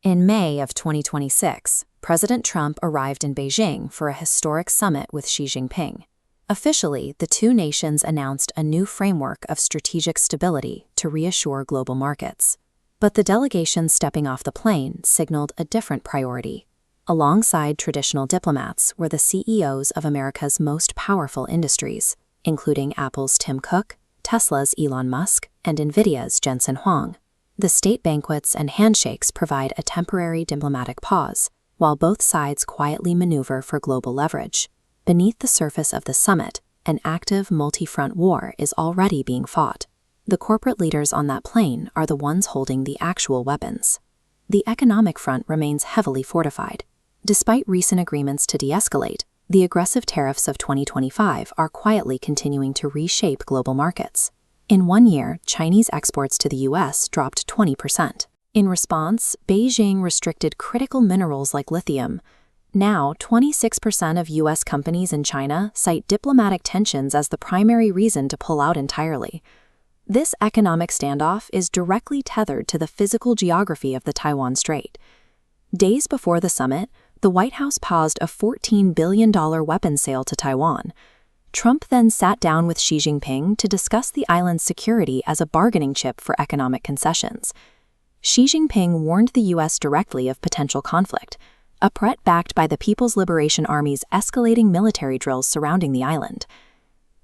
In May of 2026, President Trump arrived in Beijing for a historic summit with Xi Jinping. Officially, the two nations announced a new framework of strategic stability to reassure global markets. But the delegation stepping off the plane signaled a different priority. Alongside traditional diplomats were the CEOs of America's most powerful industries, including Apple's Tim Cook, Tesla's Elon Musk, and Nvidia's Jensen Huang. The state banquets and handshakes provide a temporary diplomatic pause, while both sides quietly maneuver for global leverage. Beneath the surface of the summit, an active multi-front war is already being fought. The corporate leaders on that plane are the ones holding the actual weapons. The economic front remains heavily fortified. Despite recent agreements to de-escalate, the aggressive tariffs of 2025 are quietly continuing to reshape global markets. In 1 year, Chinese exports to the U.S. dropped 20%. In response, Beijing restricted critical minerals like lithium. Now, 26% of U.S. companies in China cite diplomatic tensions as the primary reason to pull out entirely. This economic standoff is directly tethered to the physical geography of the Taiwan Strait. Days before the summit, the White House paused a $14 billion weapons sale to Taiwan. Trump then sat down with Xi Jinping to discuss the island's security as a bargaining chip for economic concessions. Xi Jinping warned the U.S. directly of potential conflict, a threat backed by the People's Liberation Army's escalating military drills surrounding the island.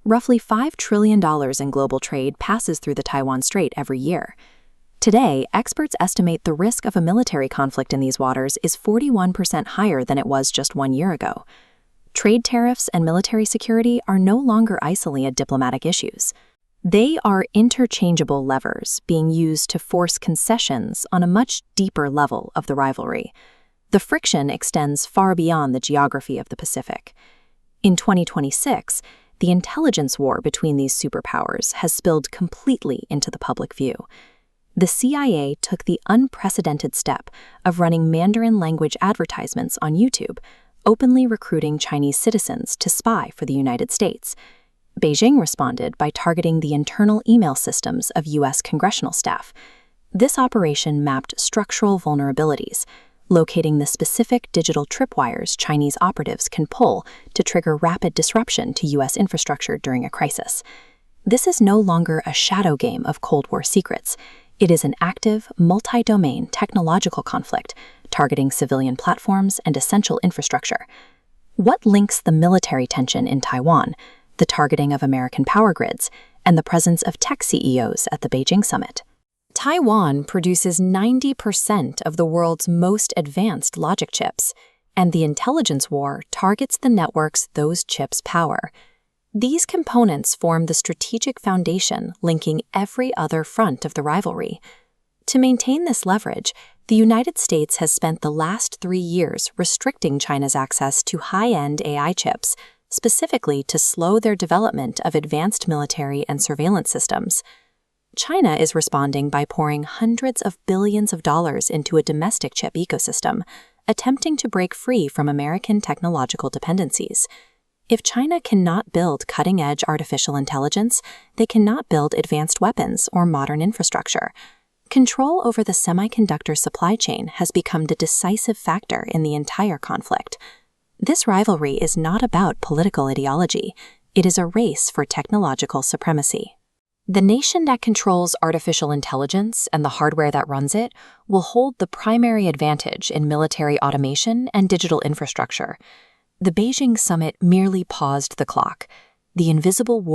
Roughly $5 trillion in global trade passes through the Taiwan Strait every year. Today, experts estimate the risk of a military conflict in these waters is 41% higher than it was just 1 year ago. Trade tariffs and military security are no longer isolated diplomatic issues. They are interchangeable levers being used to force concessions on a much deeper level of the rivalry. The friction extends far beyond the geography of the Pacific. In 2026, the intelligence war between these superpowers has spilled completely into the public view. The CIA took the unprecedented step of running Mandarin language advertisements on YouTube, openly recruiting Chinese citizens to spy for the United States. Beijing responded by targeting the internal email systems of U.S. congressional staff. This operation mapped structural vulnerabilities, locating the specific digital tripwires Chinese operatives can pull to trigger rapid disruption to U.S. infrastructure during a crisis. This is no longer a shadow game of Cold War secrets. It is an active, multi-domain technological conflict targeting civilian platforms and essential infrastructure. What links the military tension in Taiwan, the targeting of American power grids, and the presence of tech CEOs at the Beijing summit? Taiwan produces 90% of the world's most advanced logic chips, and the intelligence war targets the networks those chips power. These components form the strategic foundation linking every other front of the rivalry. To maintain this leverage, the United States has spent the last 3 years restricting China's access to high-end AI chips, specifically to slow their development of advanced military and surveillance systems. China is responding by pouring hundreds of billions of dollars into a domestic chip ecosystem, attempting to break free from American technological dependencies. If China cannot build cutting-edge artificial intelligence, they cannot build advanced weapons or modern infrastructure. Control over the semiconductor supply chain has become the decisive factor in the entire conflict. This rivalry is not about political ideology. It is a race for technological supremacy. The nation that controls artificial intelligence and the hardware that runs it will hold the primary advantage in military automation and digital infrastructure. The Beijing summit merely paused the clock. The invisible war